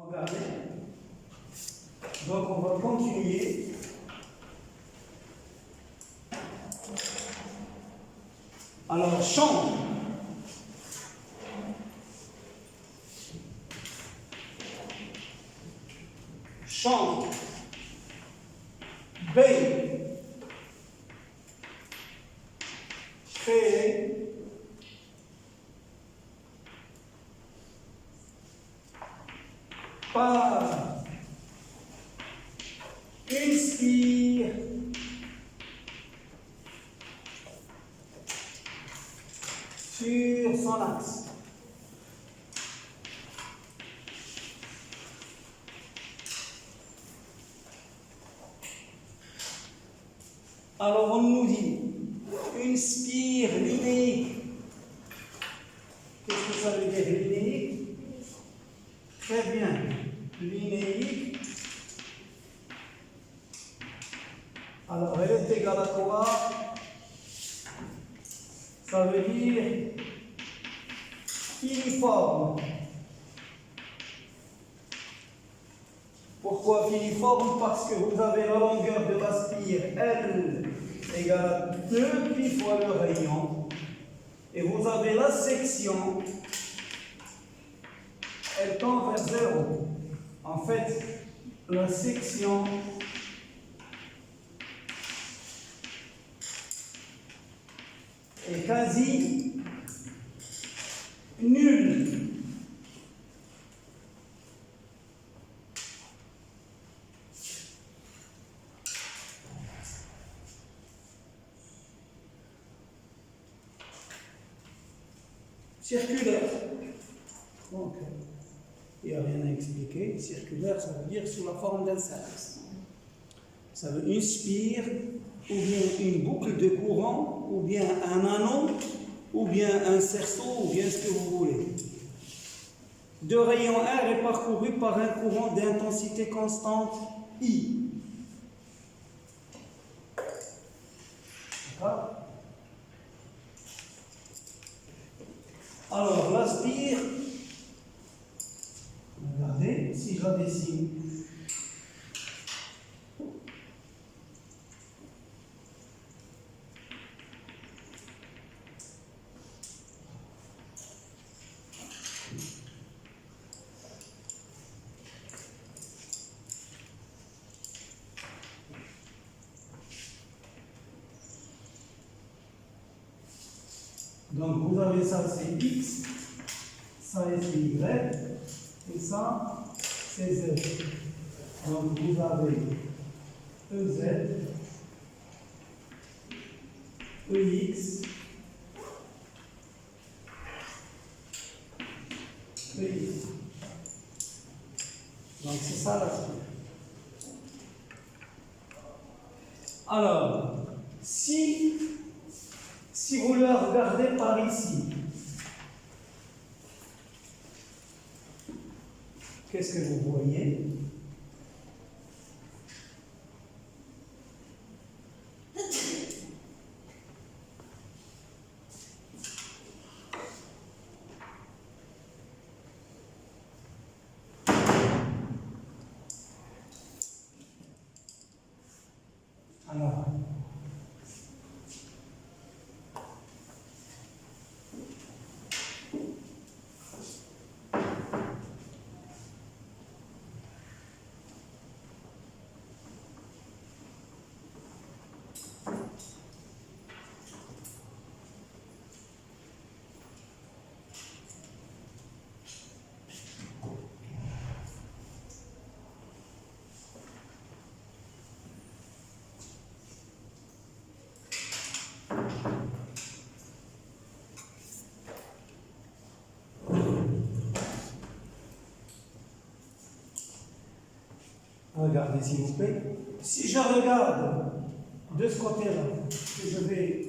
Regardez. Donc on va continuer. Alors chante. Chante. Veille. Créer. Par. Inspire. Sur son axe. Alors on nous dit, inspire linéique. Qu'est-ce que ça veut dire linéique? Très bien. Linéique. Alors elle est égale à quoi? Ça veut dire filiforme. Pourquoi filiforme? Parce que vous avez la longueur de la spire L égale à 2 pi fois le rayon. Et vous avez la section, elle tend vers 0. En fait, la section est quasi nulle. Circulaire. Donc, il n'y a rien à expliquer. Circulaire, ça veut dire sous la forme d'un cercle. Ça veut inspire, ou bien une boucle de courant, ou bien un anneau, ou bien un cerceau, ou bien ce que vous voulez. De rayon R est parcouru par un courant d'intensité constante I. D'accord? Alors, la spire, regardez, si je la dessine, donc vous avez ça, c'est X, ça c'est Y, et ça c'est Z. Donc vous avez EZ, EX, EY. Donc c'est ça la suite. Alors, si vous le regardez par ici, qu'est-ce que vous voyez? Alors, regardez s'il vous plaît. Si je regarde de ce côté-là, que je vais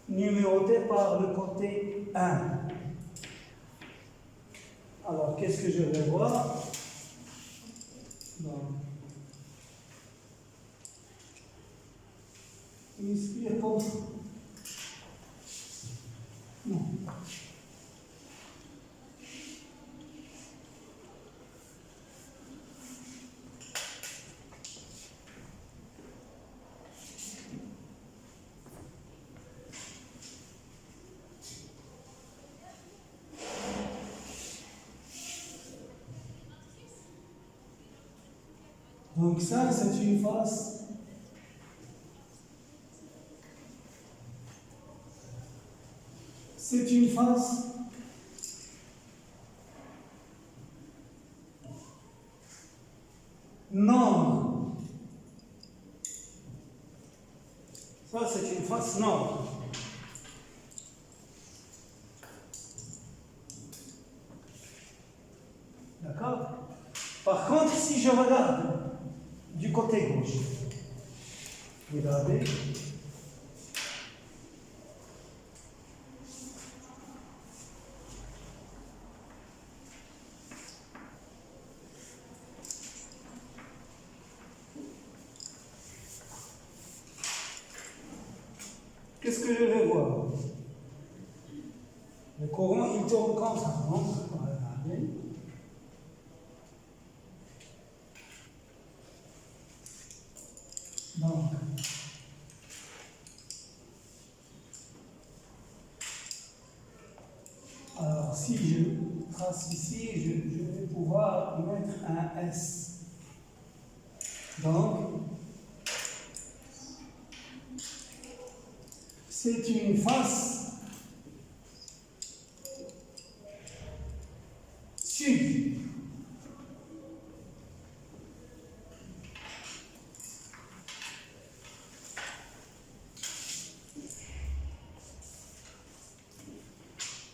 numéroter par le côté 1. Alors, qu'est-ce que je vais voir? Inspire comme ça. Non. Donc ça, c'est une face. C'est une face nord. Ça, c'est une face nord. D'accord? Par contre, si je regarde du côté gauche, regardez. Qu'est-ce que je vais voir? Le courant, il tourne comme ça, non? Regardez. Donc, alors si je trace ici, je vais pouvoir mettre un S. Donc, c'est une face sud.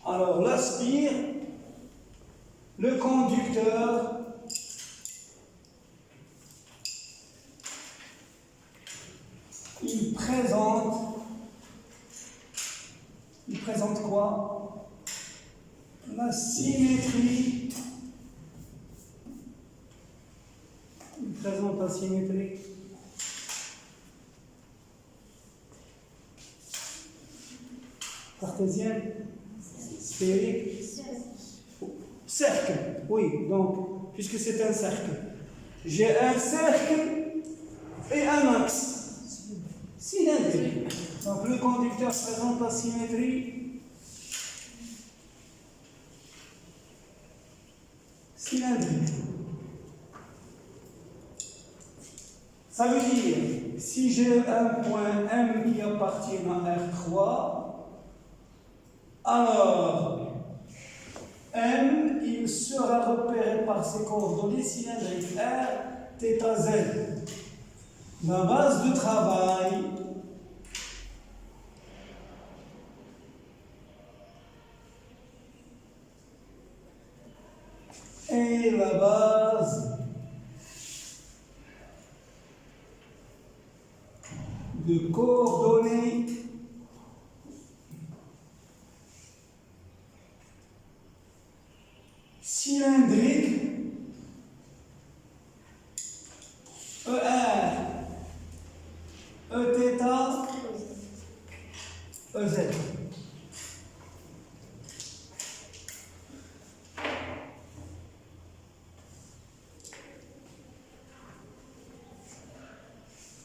Alors, l'aspire, le conducteur, il présente quoi? La symétrie. Il présente la symétrie. Cartésienne, sphérique, cercle. Oui, donc, puisque c'est un cercle, j'ai un cercle et un axe cylindrique. Donc, le conducteur présente la symétrie cylindrique. Ça veut dire, si j'ai un point M qui appartient à R3, alors M, il sera repéré par ses coordonnées cylindriques R, θ, Z. La base de travail est la base de coordonnées cylindriques ER, Eθ, EZ.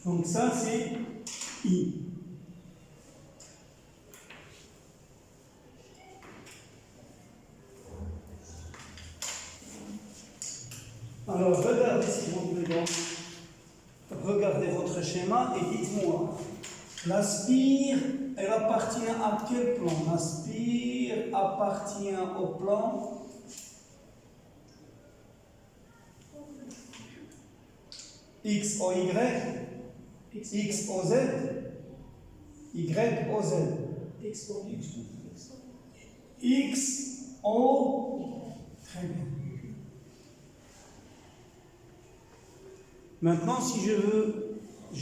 Donc ça c'est I. Alors regardez s'il vous plaît donc. Regardez votre schéma et dites-moi, la spire, elle appartient à quel plan? La spire appartient au plan X O Y, X O Z, Y O Z. X O. Très bien. Maintenant, si je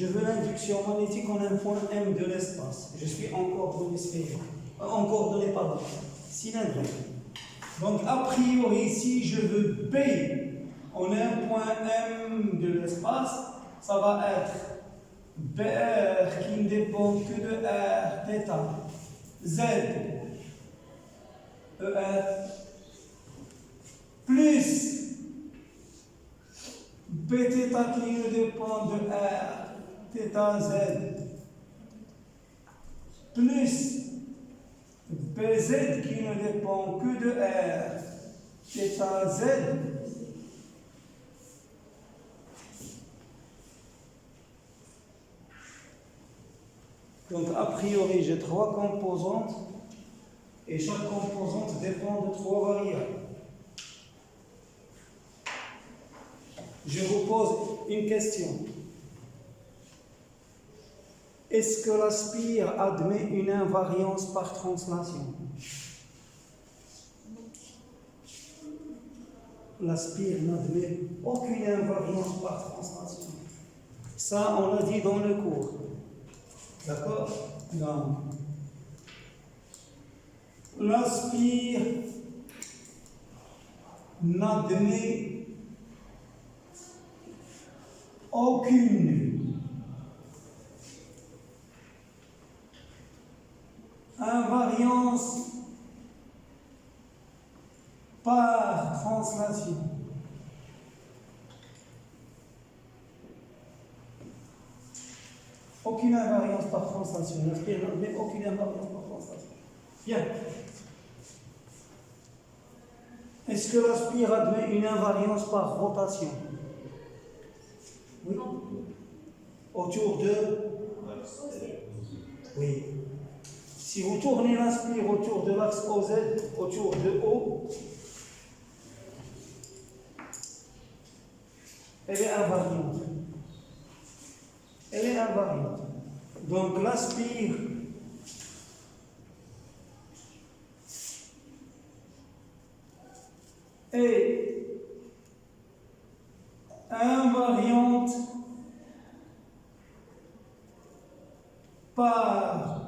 veux l'induction magnétique en un point M de l'espace, je suis en coordonnées sphériques, en coordonnées cylindriques. Donc, a priori, si je veux P en un point M de l'espace, ça va être BR qui ne dépend que de R, θ, Z, ER, plus Bθ qui ne dépend de R, θ, Z, plus Bz qui ne dépend que de R, θ, Z, Donc, a priori, j'ai 3 composantes et chaque composante dépend de 3 variables. Je vous pose une question. Est-ce que la spire admet une invariance par translation? La spire n'admet aucune invariance par translation. Ça, on l'a dit dans le cours. D'accord? Donc, la spire n'admet aucune invariance par translation. Aucune invariance par translation. La spire n'admet aucune invariance par translation. Bien. Est-ce que la spire admet une invariance par rotation? Oui. Autour de? Oui. Si vous tournez la spire autour de l'axe OZ, autour de O, elle est invariante. Elle est invariante. Donc la spire est invariante par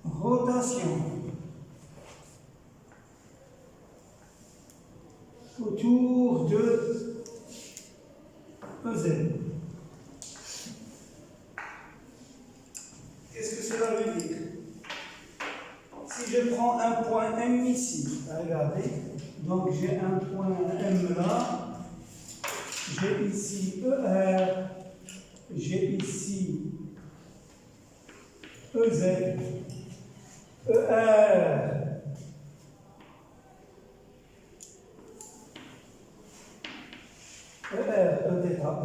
rotation autour de EZ. Qu'est-ce que cela veut dire? Si je prends un point M ici, regardez, donc j'ai un point M là, j'ai ici ER, j'ai ici EZ, ER,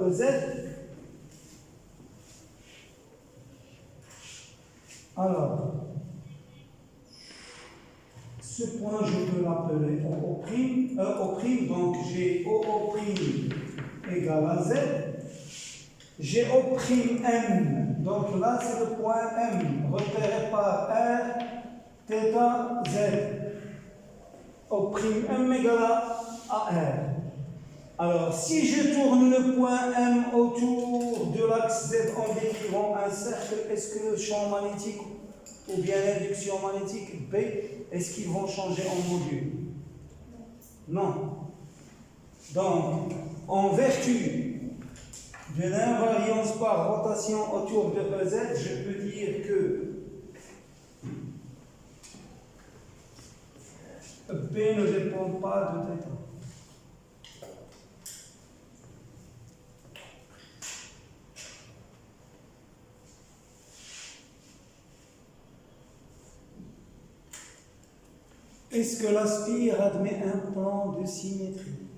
EZ. Alors, ce point, je peux l'appeler O', donc j'ai O' égale à Z. J'ai O'M, donc là c'est le point M, repéré par R, θ, Z. O'M égale à R. Alors, si je tourne le point M autour de l'axe Z en décrivant un cercle, est-ce que le champ magnétique ou bien l'induction magnétique B, est-ce qu'ils vont changer en module? Non. Donc, en vertu de l'invariance par rotation autour de EZ, je peux dire que B ne dépend pas de θ. Est-ce que la spire admet un plan de symétrie?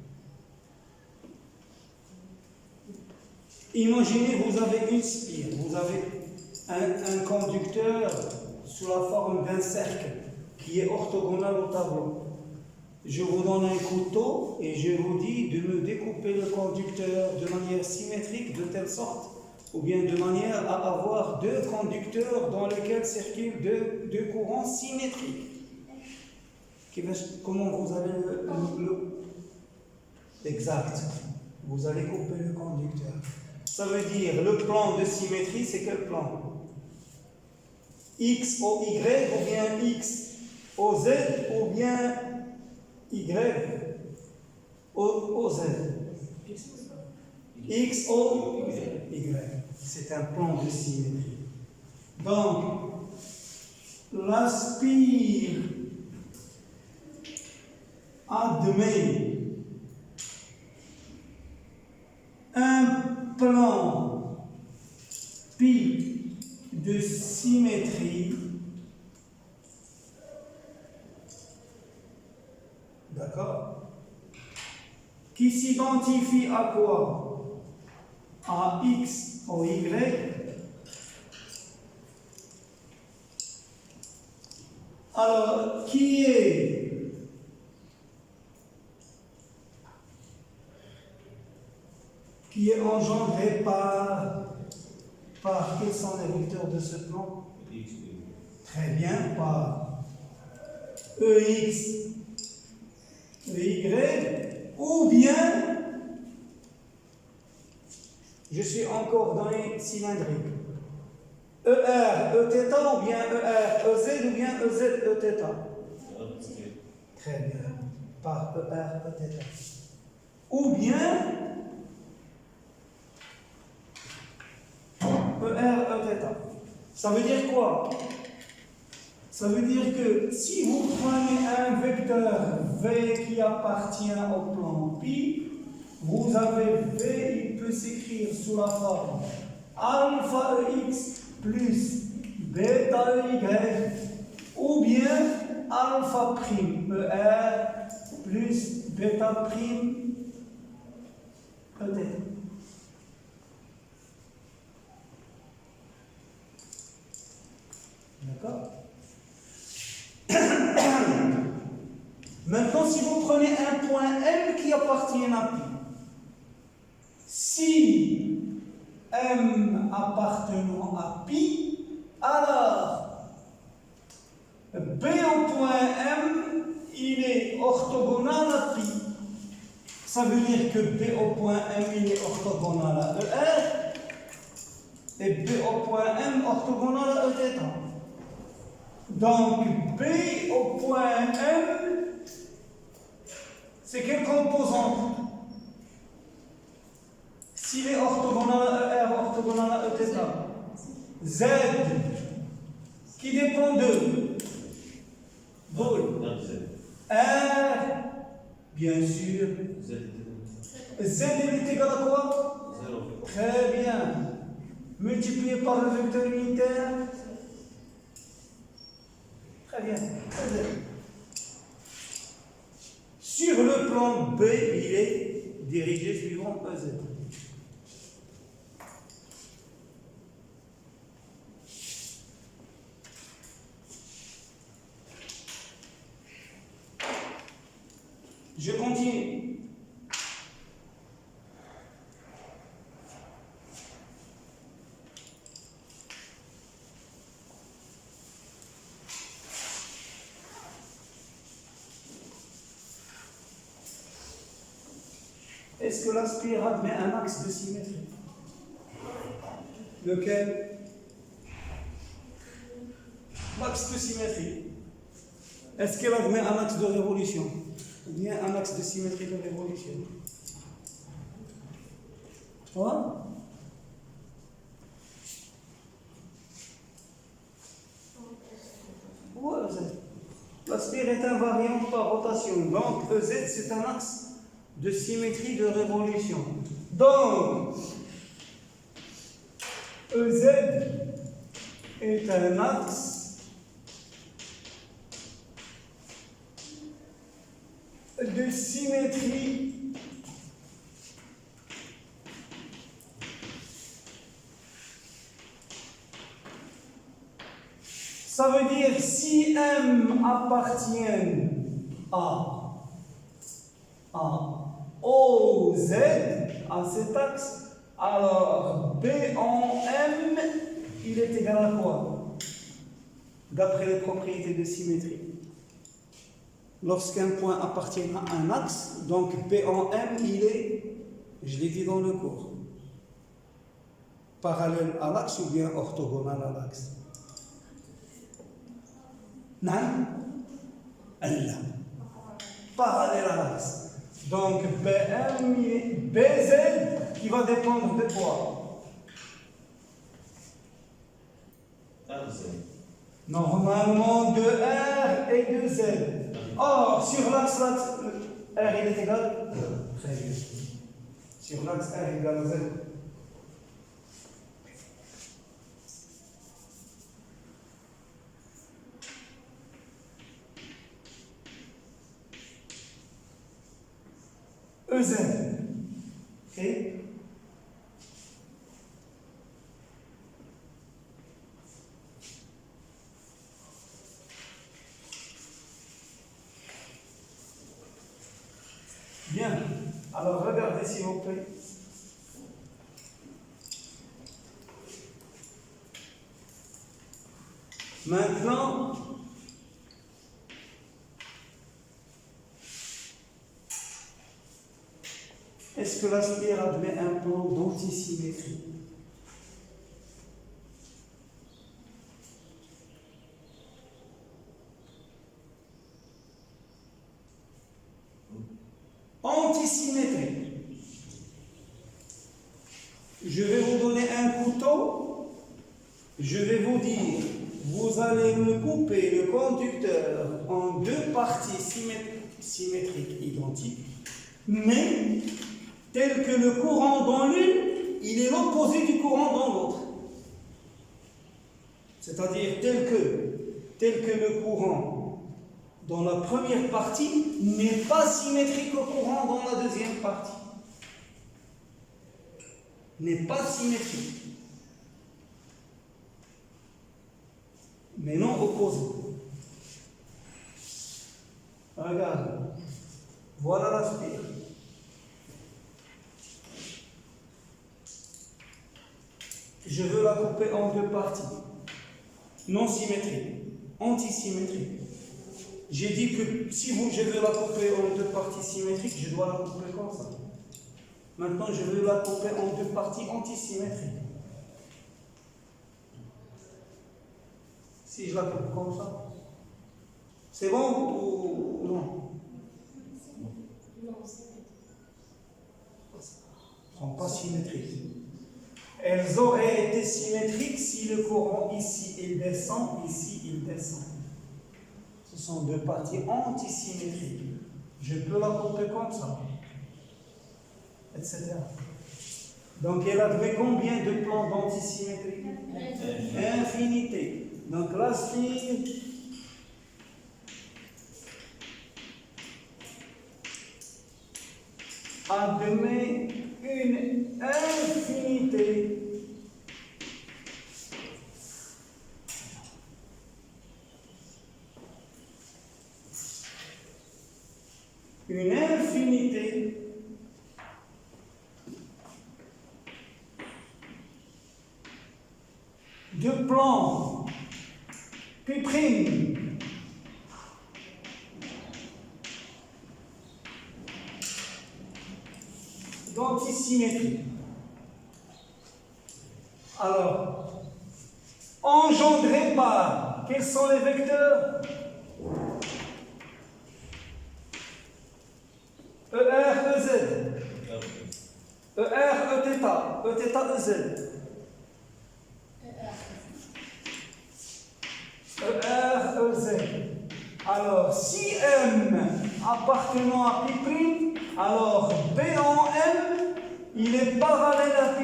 Imaginez, vous avez une spire, vous avez un conducteur sous la forme d'un cercle qui est orthogonal au tableau. Je vous donne un couteau et je vous dis de me découper le conducteur de manière symétrique, de telle sorte, ou bien de manière à avoir 2 conducteurs dans lesquels circulent deux courants symétriques. Comment vous allez le... Exact. Vous allez couper le conducteur. Ça veut dire, le plan de symétrie, c'est quel plan? X au Y, ou bien X au Z, ou bien Y au Z. X au Y. C'est un plan de symétrie. Donc, la spire admet un plan pi de symétrie, d'accord, qui s'identifie à quoi? À X au Y Alors, qui est engendré par quels sont les vecteurs de ce plan? Très bien, par EX, EY, ou bien, je suis encore dans les cylindriques. ER, Eθ, ou bien ER, EZ, ou bien EZ, Eθ. Très bien, par ER, Eθ. Ou bien ER, Eθ. Ça veut dire quoi? Ça veut dire que si vous prenez un vecteur V qui appartient au plan pi, vous avez V, il peut s'écrire sous la forme alpha EX plus bêta EY, ou bien alpha prime ER plus bêta prime ET. D'accord? Maintenant, si vous prenez un point M qui appartient à pi, si M appartenant à pi, alors B au point M, il est orthogonal à pi. Ça veut dire que B au point M, il est orthogonal à ER, et B au point M orthogonal à Eθ. Donc B au point M, c'est quelle composante? S'il est orthogonal à ER, orthogonal à Eθ, Z, qui dépend de R, bien sûr. Z est égal à quoi? 0. Très bien. Multiplié par le vecteur unitaire. Très bien. Sur le plan B, il est dirigé suivant EZ. Je continue. Est-ce que la spirale met un axe de symétrie? Lequel? L'axe de symétrie. Est-ce qu'elle admet un axe de révolution? Ou bien un axe de symétrie de révolution? Quoi? Où EZ? La spire est invariante par rotation. Donc EZ, c'est un axe de symétrie de révolution. Donc, EZ est un axe de symétrie ça veut dire si M appartient à OZ, à cet axe, alors B en M, il est égal à quoi? D'après les propriétés de symétrie. Lorsqu'un point appartient à un axe, donc B en M, il est, je l'ai dit dans le cours, parallèle à l'axe ou bien orthogonal à l'axe. Non? Allah. Parallèle à l'axe. Donc BM, BZ qui va dépendre de quoi? Normalement de R et de Z. Or, sur l'axe R il est égal? Très bien. Sur l'axe R égale à Z. EZ. Ok? Alors regardez s'il vous plaît. Maintenant, est-ce que la spire admet un plan d'antisymétrie? Antisymétrie. Je vais vous donner un couteau, je vais vous dire, vous allez me couper le conducteur en deux parties symétriques identiques, mais tel que le courant dans l'une, il est l'opposé du courant dans l'autre. C'est-à-dire tel que le courant dans la première partie n'est pas symétrique au courant dans la deuxième partie. N'est pas symétrique. Mais non opposé. Regarde. Voilà la spire. Je veux la couper en deux parties. Non symétriques. Antisymétriques. J'ai dit que si je veux la couper en deux parties symétriques, je dois la couper comme ça. Maintenant, je veux la couper en deux parties antisymétriques. Si je la coupe comme ça, c'est bon ou non? Non, elles ne sont pas symétriques. Elles auraient été symétriques si le courant ici il descend, ici il descend. Ce sont deux parties antisymétriques. Je peux la couper comme ça, etc. Donc elle admet combien de plans d'antisymétrie? Infinité. Donc la spire admet une infinité de plans P' d'antisymétrie. Alors, engendrés par, quels sont les vecteurs? ER, EZ. ER, Eθ. Eθ, EZ. ER, EZ. Alors, si M appartenant à P', alors B en M, il est parallèle à P'.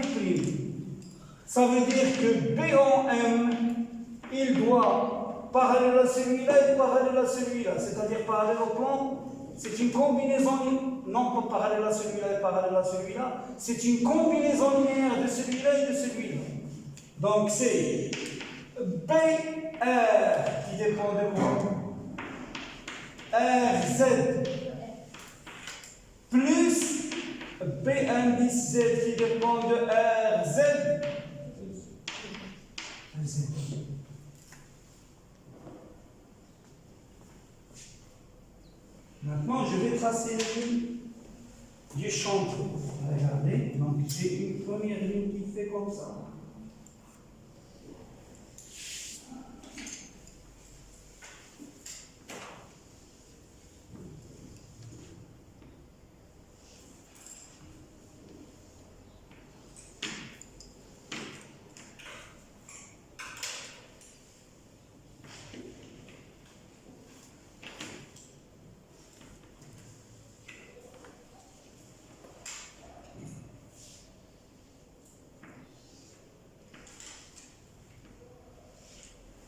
Ça veut dire que B en M, il doit parallèle à celui-là et parallèle à celui-là, c'est-à-dire parallèle au plan. C'est une combinaison, non pas parallèle à celui-là et parallèle à celui-là, c'est une combinaison linéaire de celui-là et de celui-là. Donc c'est BR qui dépend de quoi? RZ plus B indice Z qui dépend de RZ. Maintenant, je vais tracer les lignes du chantier. Regardez, donc j'ai une première ligne qui fait comme ça.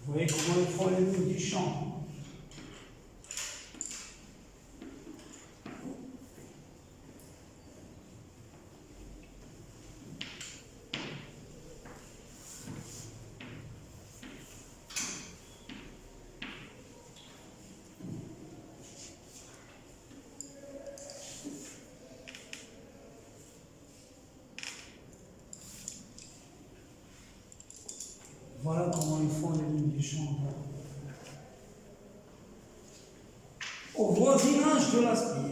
Vous voyez comment ils font les lignes du champ. Voilà comment ils font les lignes du chambre. Au voisinage de la spire,